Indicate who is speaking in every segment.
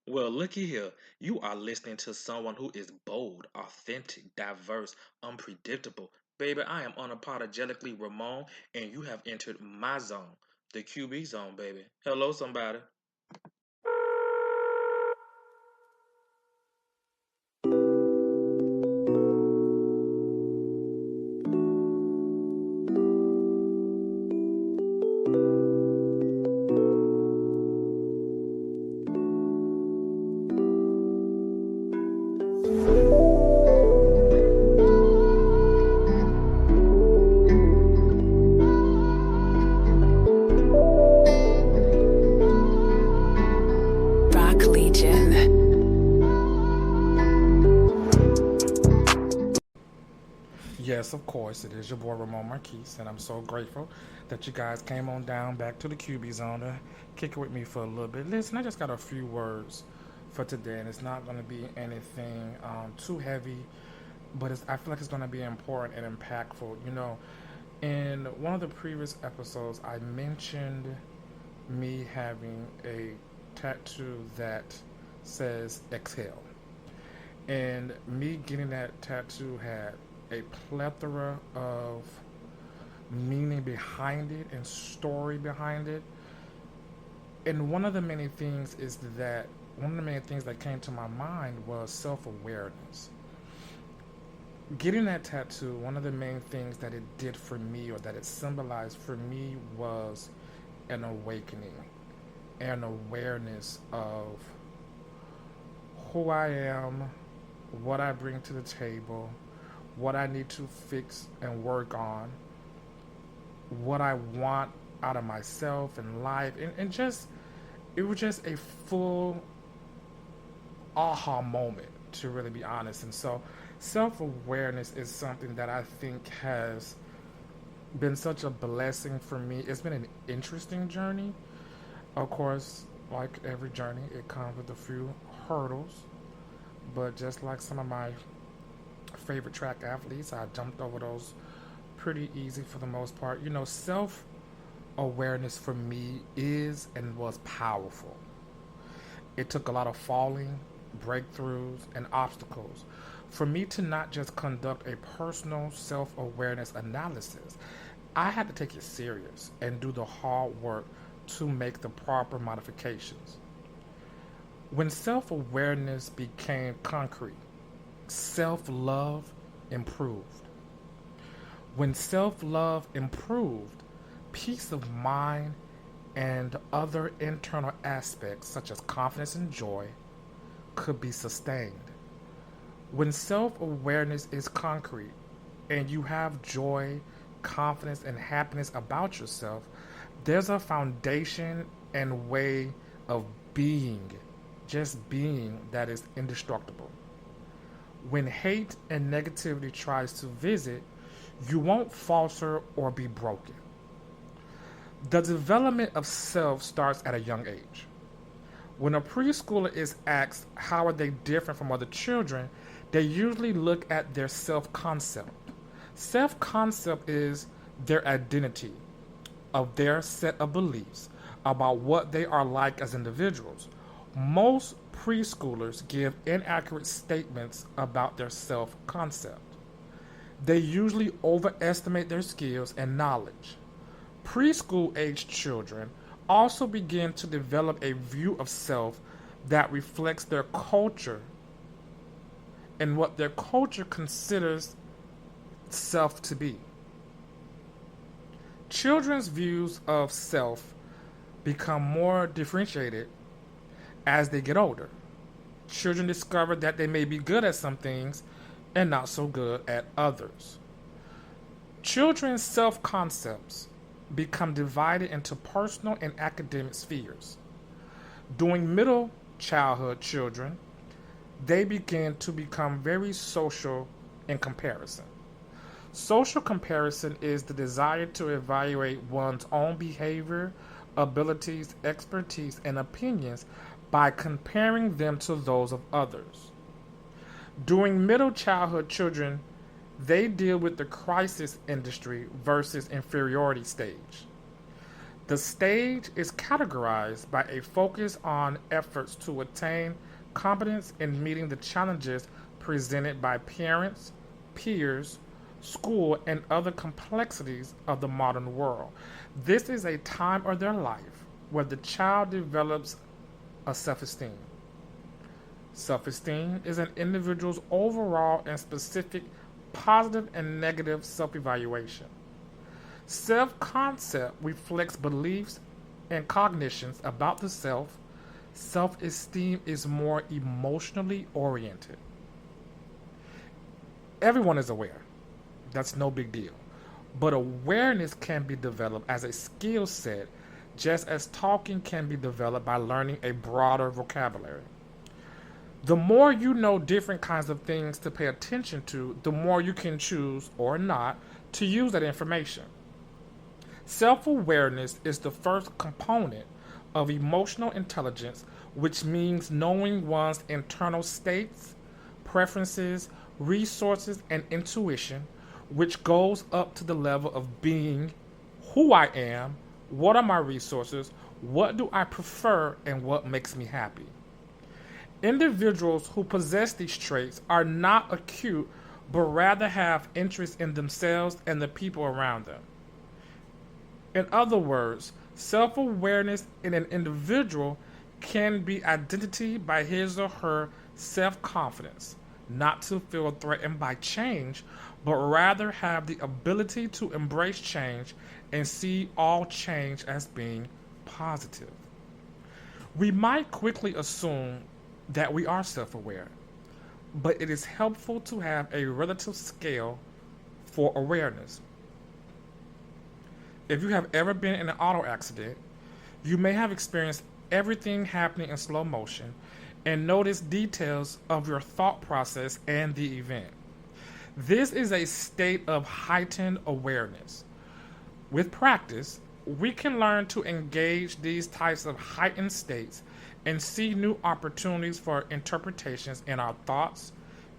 Speaker 1: Well, looky here. You are listening to someone who is bold, authentic, diverse, unpredictable. Baby, I am unapologetically Ramon, and you have entered my zone, the QB zone, baby. Hello, somebody.
Speaker 2: Rock Legion.
Speaker 3: Yes, of course, it is your boy Ramon Marquise, and I'm so grateful that you guys came on down back to the QB zone to kick it with me for a little bit. Listen, I just got a few words for today, and it's not going to be anything too heavy, but I feel like it's going to be important and impactful. In one of the previous episodes, I mentioned me having a tattoo that says exhale. And me getting that tattoo had a plethora of meaning behind it and story behind it. And one of the many things that came to my mind was self awareness. Getting that tattoo, one of the main things that it did for me or that it symbolized for me was an awakening, an awareness of who I am, what I bring to the table, what I need to fix and work on, what I want out of myself and life, and just it was just a full aha moment, to really be honest. And so self awareness is something that I think has been such a blessing for me. It's been an interesting journey. Of course, like every journey, it comes with a few hurdles. But just like some of my favorite track athletes, I jumped over those pretty easy for the most part. Self awareness for me is and was powerful. It took a lot of falling, breakthroughs, and obstacles for me to not just conduct a personal self awareness analysis. I had to take it serious and do the hard work to make the proper modifications. When self awareness became concrete, self love improved. When self love improved, peace of mind and other internal aspects, such as confidence and joy, could be sustained. When self awareness is concrete and you have joy, confidence, and happiness about yourself, there's a foundation and way of being, just being, that is indestructible. When hate and negativity tries to visit, you won't falter or be broken. The development of self starts at a young age. When a preschooler is asked how are they different from other children, they usually look at their self concept. Self concept is their identity of their set of beliefs about what they are like as individuals. Most preschoolers give inaccurate statements about their self concept. They usually overestimate their skills and knowledge. Preschool age children also begin to develop a view of self that reflects their culture and what their culture considers self to be. Children's views of self become more differentiated as they get older. Children discover that they may be good at some things and not so good at others. Children's self concepts become divided into personal and academic spheres. During middle childhood, children they begin to become very social in comparison. Social comparison is the desire to evaluate one's own behavior, abilities, expertise, and opinions by comparing them to those of others. During middle childhood, children they deal with the crisis industry versus inferiority stage. The stage is categorized by a focus on efforts to attain competence in meeting the challenges presented by parents, peers, school, and other complexities of the modern world. This is a time of their life where the child develops a self esteem. Self esteem is an individual's overall and specific positive and negative self evaluation. Self concept reflects beliefs and cognitions about the self. Self esteem is more emotionally oriented. Everyone is aware. That's no big deal. But awareness can be developed as a skill set, just as talking can be developed by learning a broader vocabulary. The more you know different kinds of things to pay attention to, the more you can choose or not to use that information. Self awareness is the first component of emotional intelligence, which means knowing one's internal states, preferences, resources, and intuition, which goes up to the level of being who I am, what are my resources, what do I prefer, and what makes me happy. Individuals who possess these traits are not acute, but rather have interest in themselves and the people around them. In other words, self awareness in an individual can be identity by his or her self confidence, not to feel threatened by change, but rather have the ability to embrace change and see all change as being positive. We might quickly assume that we are self aware, but it is helpful to have a relative scale for awareness. If you have ever been in an auto accident, you may have experienced everything happening in slow motion and noticed details of your thought process and the event. This is a state of heightened awareness. With practice, we can learn to engage these types of heightened states and see new opportunities for interpretations in our thoughts,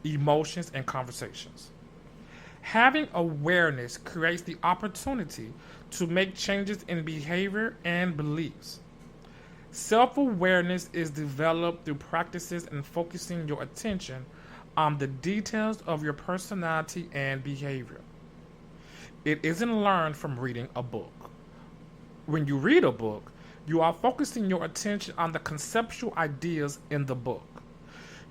Speaker 3: emotions, and conversations. Having awareness creates the opportunity to make changes in behavior and beliefs. Self awareness is developed through practices and focusing your attention on the details of your personality and behavior. It isn't learned from reading a book. When you read a book, you are focusing your attention on the conceptual ideas in the book.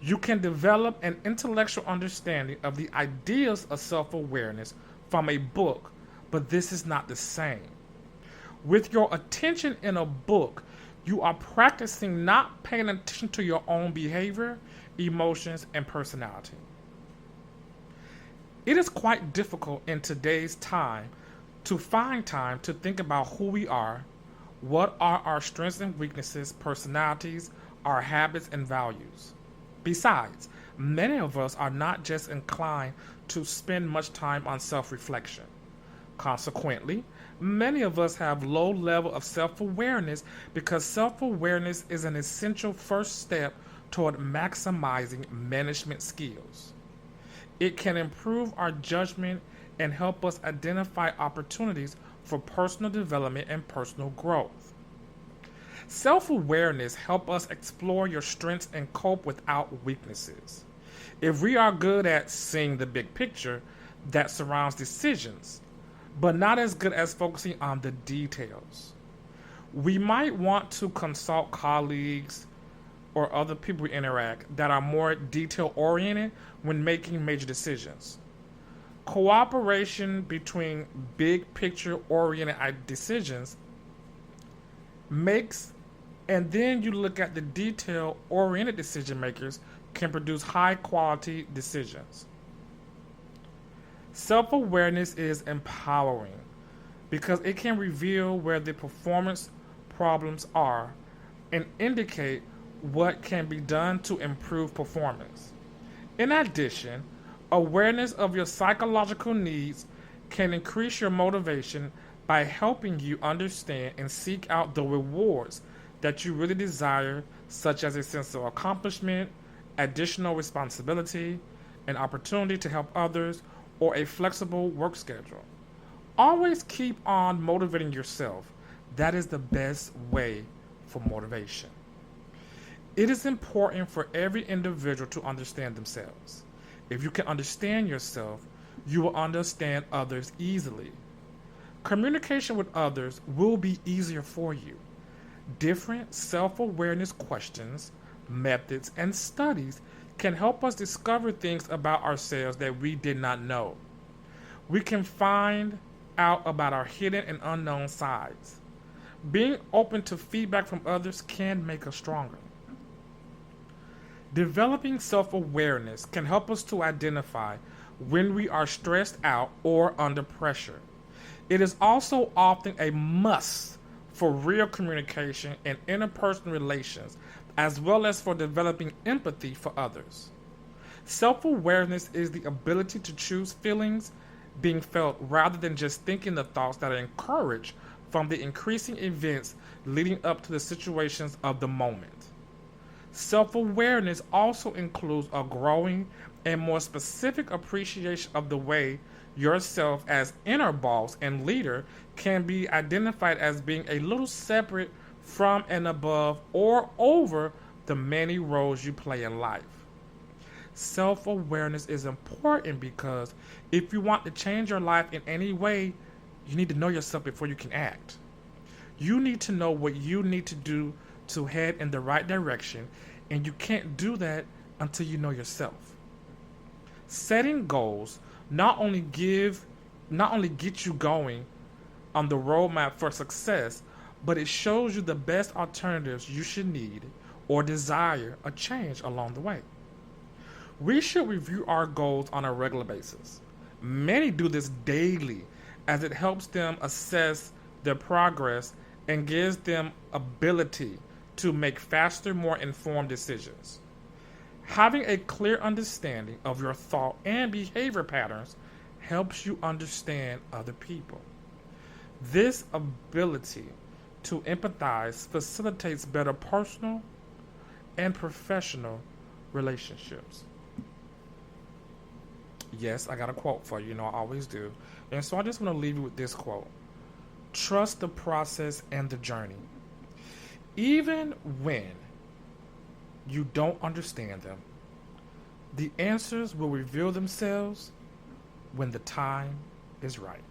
Speaker 3: You can develop an intellectual understanding of the ideas of self awareness from a book, but this is not the same. With your attention in a book, you are practicing not paying attention to your own behavior, emotions, and personality. It is quite difficult in today's time to find time to think about who we are, what are our strengths and weaknesses, personalities, our habits, and values. Besides, many of us are not just inclined to spend much time on self reflection. Consequently, many of us have low level of self-awareness because self-awareness is an essential first step toward maximizing management skills. It can improve our judgment and help us identify opportunities for personal development and personal growth. Self-awareness helps us explore your strengths and cope without weaknesses. If we are good at seeing the big picture that surrounds decisions, but not as good as focusing on the details. We might want to consult colleagues or other people we interact that are more detail oriented when making major decisions. Cooperation between big picture oriented decisions makes, and then you look at the detail oriented decision makers can produce high quality decisions. Self-awareness is empowering because it can reveal where the performance problems are and indicate what can be done to improve performance. In addition, awareness of your psychological needs can increase your motivation by helping you understand and seek out the rewards that you really desire, such as a sense of accomplishment, additional responsibility, an opportunity to help others, or a flexible work schedule. Always keep on motivating yourself. That is the best way for motivation. It is important for every individual to understand themselves. If you can understand yourself, you will understand others easily. Communication with others will be easier for you. Different self awareness questions, methods, and studies can help us discover things about ourselves that we did not know. We can find out about our hidden and unknown sides. Being open to feedback from others can make us stronger. Developing self awareness can help us to identify when we are stressed out or under pressure. It is also often a must for real communication and interpersonal relations, as well as for developing empathy for others. Self awareness is the ability to choose feelings being felt rather than just thinking the thoughts that are encouraged from the increasing events leading up to the situations of the moment. Self awareness also includes a growing and more specific appreciation of the way yourself as inner boss and leader can be identified as being a little separate from and above or over the many roles you play in life. Self awareness is important because if you want to change your life in any way, you need to know yourself before you can act. You need to know what you need to do to head in the right direction, and you can't do that until you know yourself. Setting goals not only get you going on the roadmap for success, but it shows you the best alternatives you should need or desire a change along the way. We should review our goals on a regular basis. Many do this daily as it helps them assess their progress and gives them ability to make faster, more informed decisions. Having a clear understanding of your thought and behavior patterns helps you understand other people. This ability to empathize facilitates better personal and professional relationships. Yes, I got a quote for you, I always do. And so I just want to leave you with this quote. Trust the process and the journey. Even when you don't understand them, the answers will reveal themselves when the time is right.